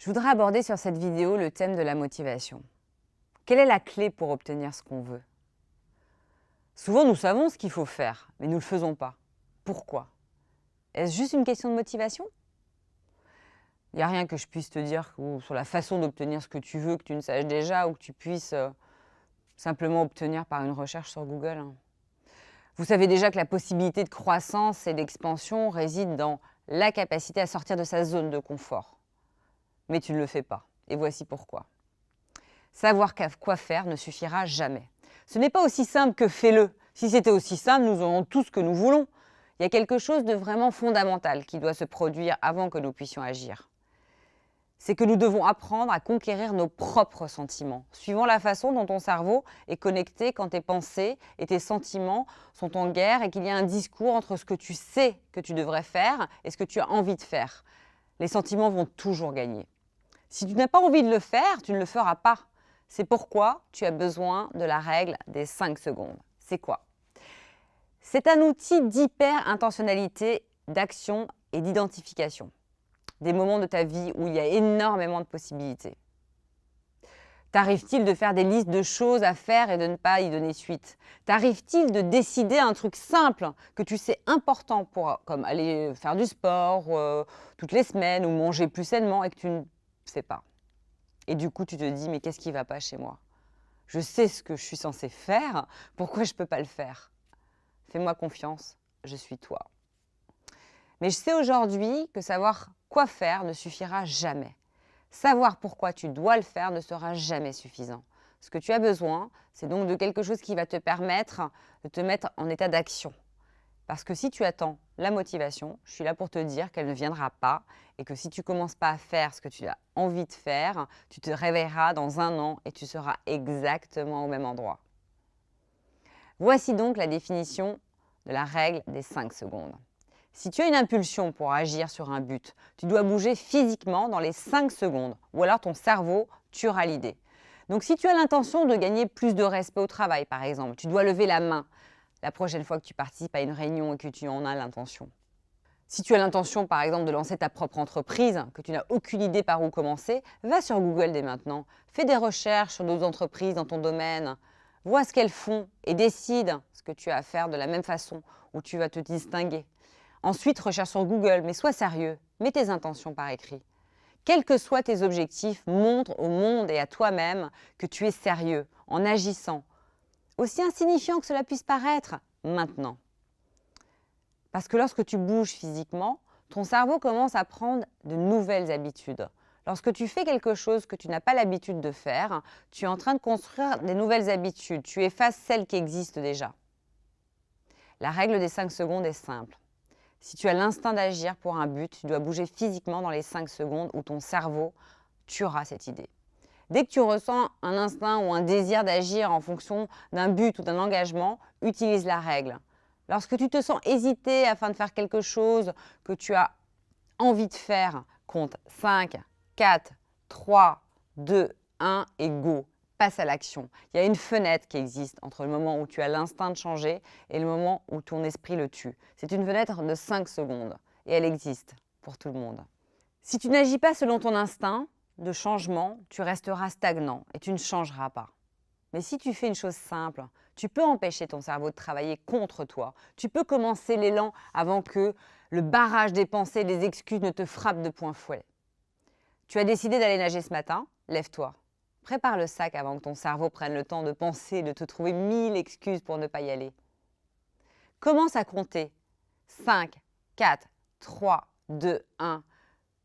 voudrais aborder sur cette vidéo le thème de la motivation. Quelle est la clé pour obtenir ce qu'on veut? Souvent, nous savons ce qu'il faut faire, mais nous ne le faisons pas. Pourquoi? Est-ce juste une question de motivation? Il n'y a rien que je puisse te dire sur la façon d'obtenir ce que tu veux, que tu ne saches déjà, ou que tu puisses simplement obtenir par une recherche sur Google. Vous savez déjà que la possibilité de croissance et d'expansion réside dans la capacité à sortir de sa zone de confort. Mais tu ne le fais pas. Et voici pourquoi. Savoir quoi faire ne suffira jamais. Ce n'est pas aussi simple que fais-le. Si c'était aussi simple, nous aurions tout ce que nous voulons. Il y a quelque chose de vraiment fondamental qui doit se produire avant que nous puissions agir. C'est que nous devons apprendre à conquérir nos propres sentiments, suivant la façon dont ton cerveau est connecté quand tes pensées et tes sentiments sont en guerre et qu'il y a un discours entre ce que tu sais que tu devrais faire et ce que tu as envie de faire. Les sentiments vont toujours gagner. Si tu n'as pas envie de le faire, tu ne le feras pas. C'est pourquoi tu as besoin de la règle des 5 secondes. C'est quoi? C'est un outil d'hyper-intentionnalité, d'action et d'identification. Des moments de ta vie où il y a énormément de possibilités. T'arrive-t-il de faire des listes de choses à faire et de ne pas y donner suite? T'arrive-t-il de décider un truc simple que tu sais important comme aller faire du sport toutes les semaines ou manger plus sainement et que tu ne fais pas? Et du coup, tu te dis, mais qu'est-ce qui ne va pas chez moi? Je sais ce que je suis censée faire, pourquoi je ne peux pas le faire? Fais-moi confiance, je suis toi. Mais je sais aujourd'hui que savoir quoi faire ne suffira jamais. Savoir pourquoi tu dois le faire ne sera jamais suffisant. Ce que tu as besoin, c'est donc de quelque chose qui va te permettre de te mettre en état d'action. Parce que si tu attends la motivation, je suis là pour te dire qu'elle ne viendra pas et que si tu ne commences pas à faire ce que tu as envie de faire, tu te réveilleras dans 1 an et tu seras exactement au même endroit. Voici donc la définition de la règle des 5 secondes. Si tu as une impulsion pour agir sur un but, tu dois bouger physiquement dans les 5 secondes ou alors ton cerveau tuera l'idée. Donc si tu as l'intention de gagner plus de respect au travail par exemple, tu dois lever la main la prochaine fois que tu participes à une réunion et que tu en as l'intention. Si tu as l'intention, par exemple, de lancer ta propre entreprise, que tu n'as aucune idée par où commencer, va sur Google dès maintenant. Fais des recherches sur d'autres entreprises dans ton domaine. Vois ce qu'elles font et décide ce que tu as à faire de la même façon où tu vas te distinguer. Ensuite, recherche sur Google, mais sois sérieux. Mets tes intentions par écrit. Quels que soient tes objectifs, montre au monde et à toi-même que tu es sérieux en agissant. Aussi insignifiant que cela puisse paraître, maintenant. Parce que lorsque tu bouges physiquement, ton cerveau commence à prendre de nouvelles habitudes. Lorsque tu fais quelque chose que tu n'as pas l'habitude de faire, tu es en train de construire des nouvelles habitudes. Tu effaces celles qui existent déjà. La règle des 5 secondes est simple. Si tu as l'instinct d'agir pour un but, tu dois bouger physiquement dans les 5 secondes où ton cerveau tuera cette idée. Dès que tu ressens un instinct ou un désir d'agir en fonction d'un but ou d'un engagement, utilise la règle. Lorsque tu te sens hésiter afin de faire quelque chose que tu as envie de faire, compte 5, 4, 3, 2, 1 et go. Passe à l'action. Il y a une fenêtre qui existe entre le moment où tu as l'instinct de changer et le moment où ton esprit le tue. C'est une fenêtre de 5 secondes et elle existe pour tout le monde. Si tu n'agis pas selon ton instinct de changement, tu resteras stagnant et tu ne changeras pas. Mais si tu fais une chose simple, tu peux empêcher ton cerveau de travailler contre toi. Tu peux commencer l'élan avant que le barrage des pensées et des excuses ne te frappe de plein fouet. Tu as décidé d'aller nager ce matin, lève-toi. Prépare le sac avant que ton cerveau prenne le temps de penser et de te trouver 1000 excuses pour ne pas y aller. Commence à compter. 5, 4, 3, 2, 1.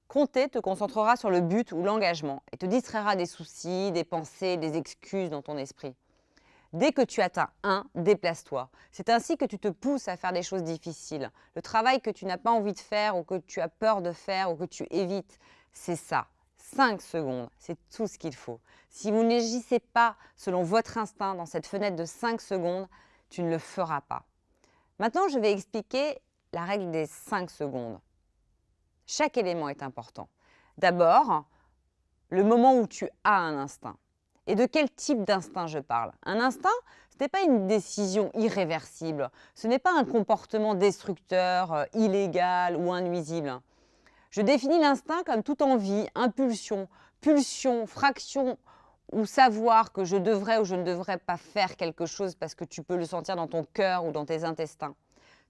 Compter te concentrera sur le but ou l'engagement et te distraira des soucis, des pensées, des excuses dans ton esprit. Dès que tu atteins 1, déplace-toi. C'est ainsi que tu te pousses à faire des choses difficiles. Le travail que tu n'as pas envie de faire ou que tu as peur de faire ou que tu évites, c'est ça. 5 secondes, c'est tout ce qu'il faut. Si vous n'agissez pas selon votre instinct dans cette fenêtre de 5 secondes, tu ne le feras pas. Maintenant, je vais expliquer la règle des 5 secondes. Chaque élément est important. D'abord, le moment où tu as un instinct. Et de quel type d'instinct je parle? Un instinct, ce n'est pas une décision irréversible. Ce n'est pas un comportement destructeur, illégal ou innuisible. Je définis l'instinct comme toute envie, impulsion, pulsion, fraction ou savoir que je devrais ou je ne devrais pas faire quelque chose parce que tu peux le sentir dans ton cœur ou dans tes intestins.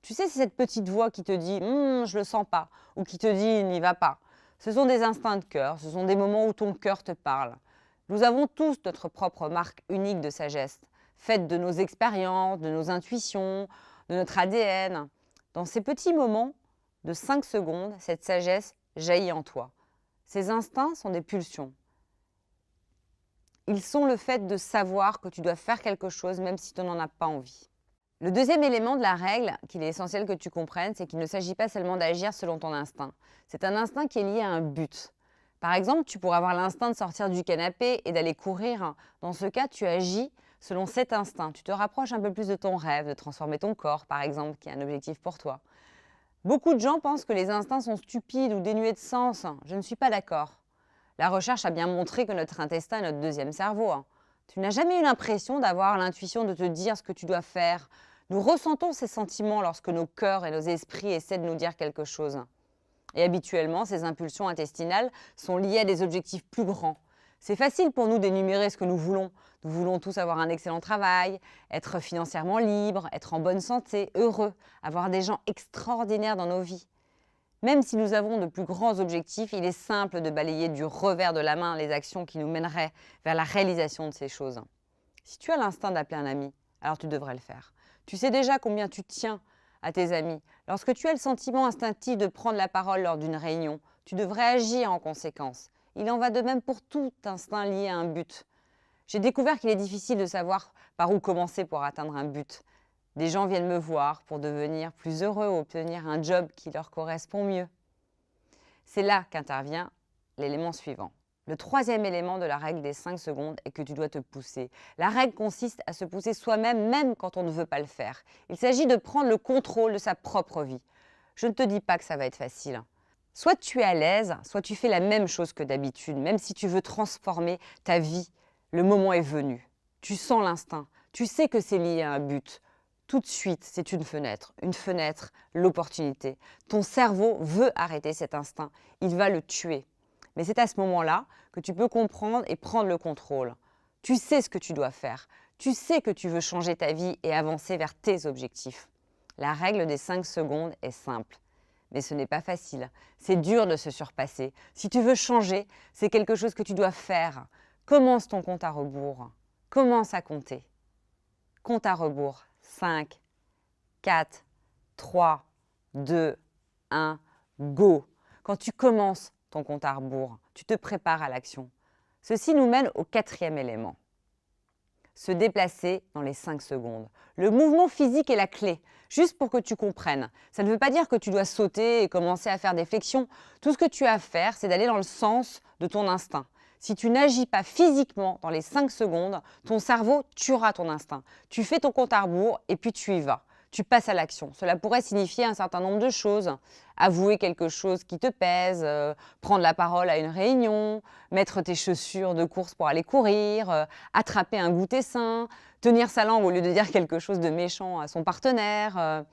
Tu sais, c'est cette petite voix qui te dit je le sens pas » ou qui te dit « n'y va pas ». Ce sont des instincts de cœur, ce sont des moments où ton cœur te parle. Nous avons tous notre propre marque unique de sagesse, faite de nos expériences, de nos intuitions, de notre ADN. Dans ces petits moments de 5 secondes, cette sagesse jaillit en toi. Ces instincts sont des pulsions. Ils sont le fait de savoir que tu dois faire quelque chose même si tu n'en as pas envie. Le deuxième élément de la règle, qu'il est essentiel que tu comprennes, c'est qu'il ne s'agit pas seulement d'agir selon ton instinct. C'est un instinct qui est lié à un but. Par exemple, tu pourrais avoir l'instinct de sortir du canapé et d'aller courir. Dans ce cas, tu agis selon cet instinct. Tu te rapproches un peu plus de ton rêve, de transformer ton corps, par exemple, qui est un objectif pour toi. Beaucoup de gens pensent que les instincts sont stupides ou dénués de sens. Je ne suis pas d'accord. La recherche a bien montré que notre intestin est notre deuxième cerveau. Tu n'as jamais eu l'impression d'avoir l'intuition de te dire ce que tu dois faire. Nous ressentons ces sentiments lorsque nos cœurs et nos esprits essaient de nous dire quelque chose. Et habituellement, ces impulsions intestinales sont liées à des objectifs plus grands. C'est facile pour nous d'énumérer ce que nous voulons. Nous voulons tous avoir un excellent travail, être financièrement libre, être en bonne santé, heureux, avoir des gens extraordinaires dans nos vies. Même si nous avons de plus grands objectifs, il est simple de balayer du revers de la main les actions qui nous mèneraient vers la réalisation de ces choses. Si tu as l'instinct d'appeler un ami, alors tu devrais le faire. Tu sais déjà combien tu tiens à tes amis. Lorsque tu as le sentiment instinctif de prendre la parole lors d'une réunion, tu devrais agir en conséquence. Il en va de même pour tout instinct lié à un but. J'ai découvert qu'il est difficile de savoir par où commencer pour atteindre un but. Des gens viennent me voir pour devenir plus heureux ou obtenir un job qui leur correspond mieux. C'est là qu'intervient l'élément suivant. Le troisième élément de la règle des 5 secondes est que tu dois te pousser. La règle consiste à se pousser soi-même, même quand on ne veut pas le faire. Il s'agit de prendre le contrôle de sa propre vie. Je ne te dis pas que ça va être facile. Soit tu es à l'aise, soit tu fais la même chose que d'habitude, même si tu veux transformer ta vie. Le moment est venu. Tu sens l'instinct. Tu sais que c'est lié à un but. Tout de suite, c'est une fenêtre, l'opportunité. Ton cerveau veut arrêter cet instinct. Il va le tuer. Mais c'est à ce moment-là que tu peux comprendre et prendre le contrôle. Tu sais ce que tu dois faire. Tu sais que tu veux changer ta vie et avancer vers tes objectifs. La règle des 5 secondes est simple. Mais ce n'est pas facile. C'est dur de se surpasser. Si tu veux changer, c'est quelque chose que tu dois faire. Commence ton compte à rebours. Commence à compter. Compte à rebours. 5, 4, 3, 2, 1, go. Quand tu commences ton compte à rebours, tu te prépares à l'action. Ceci nous mène au quatrième élément. Se déplacer dans les 5 secondes. Le mouvement physique est la clé, juste pour que tu comprennes. Ça ne veut pas dire que tu dois sauter et commencer à faire des flexions. Tout ce que tu as à faire, c'est d'aller dans le sens de ton instinct. Si tu n'agis pas physiquement dans les 5 secondes, ton cerveau tuera ton instinct. Tu fais ton compte à rebours et puis tu y vas. Tu passes à l'action. Cela pourrait signifier un certain nombre de choses. Avouer quelque chose qui te pèse, prendre la parole à une réunion, mettre tes chaussures de course pour aller courir, attraper un goûter sain, tenir sa langue au lieu de dire quelque chose de méchant à son partenaire,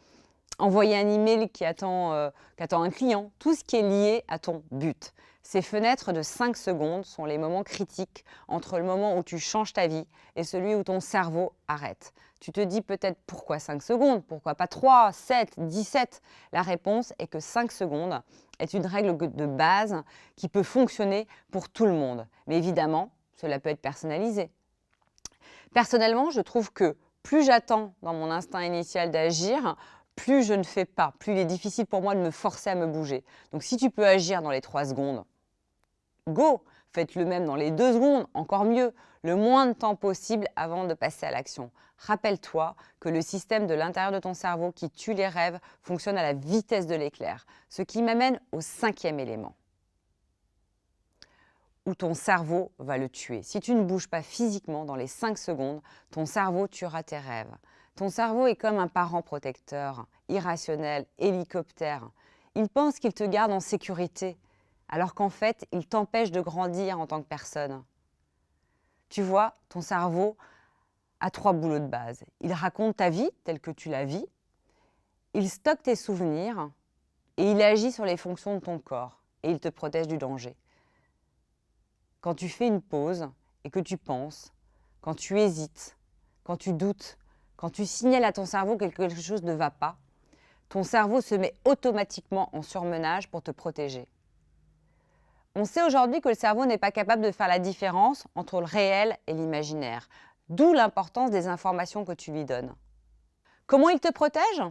envoyer un email qui attend un client. Tout ce qui est lié à ton but. Ces fenêtres de 5 secondes sont les moments critiques entre le moment où tu changes ta vie et celui où ton cerveau arrête. Tu te dis peut-être pourquoi 5 secondes, pourquoi pas 3, 7, 17 ? La réponse est que 5 secondes est une règle de base qui peut fonctionner pour tout le monde. Mais évidemment, cela peut être personnalisé. Personnellement, je trouve que plus j'attends dans mon instinct initial d'agir, plus je ne fais pas, plus il est difficile pour moi de me forcer à me bouger. Donc si tu peux agir dans les 3 secondes, go! Faites le même dans les 2 secondes, encore mieux, le moins de temps possible avant de passer à l'action. Rappelle-toi que le système de l'intérieur de ton cerveau qui tue les rêves fonctionne à la vitesse de l'éclair, ce qui m'amène au 5e élément, où ton cerveau va le tuer. Si tu ne bouges pas physiquement dans les 5 secondes, ton cerveau tuera tes rêves. Ton cerveau est comme un parent protecteur, irrationnel, hélicoptère. Il pense qu'il te garde en sécurité, alors qu'en fait, il t'empêche de grandir en tant que personne. Tu vois, ton cerveau a 3 boulots de base. Il raconte ta vie telle que tu la vis, il stocke tes souvenirs et il agit sur les fonctions de ton corps. et il te protège du danger. Quand tu fais une pause et que tu penses, quand tu hésites, quand tu doutes, quand tu signales à ton cerveau que quelque chose ne va pas, ton cerveau se met automatiquement en surmenage pour te protéger. On sait aujourd'hui que le cerveau n'est pas capable de faire la différence entre le réel et l'imaginaire, d'où l'importance des informations que tu lui donnes. Comment il te protège ?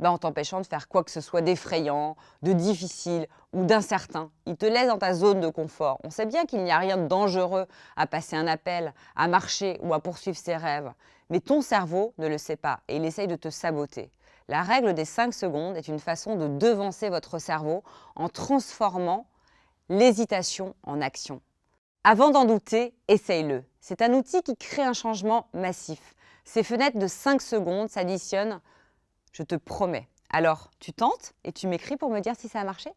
En t'empêchant de faire quoi que ce soit d'effrayant, de difficile ou d'incertain. Il te laisse dans ta zone de confort. On sait bien qu'il n'y a rien de dangereux à passer un appel, à marcher ou à poursuivre ses rêves. Mais ton cerveau ne le sait pas et il essaye de te saboter. La règle des 5 secondes est une façon de devancer votre cerveau en transformant l'hésitation en action. Avant d'en douter, essaye-le. C'est un outil qui crée un changement massif. Ces fenêtres de 5 secondes s'additionnent, je te promets. Alors, tu tentes et tu m'écris pour me dire si ça a marché ?